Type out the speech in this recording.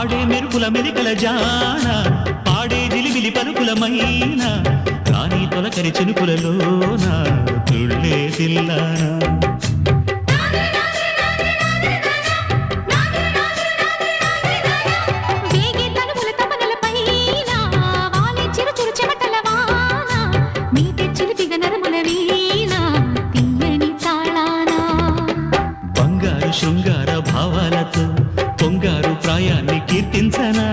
ఆడే మెరుపుల మెలికల జాన పాడే జిలిబిలి పలుకులమైన రాణి తొలకరి చినుకులలోన తుళ్ళే తిల్లానా బంగారు శృంగార భావాలతో పొంగారు ప్రాయాన్ని కీర్తించనా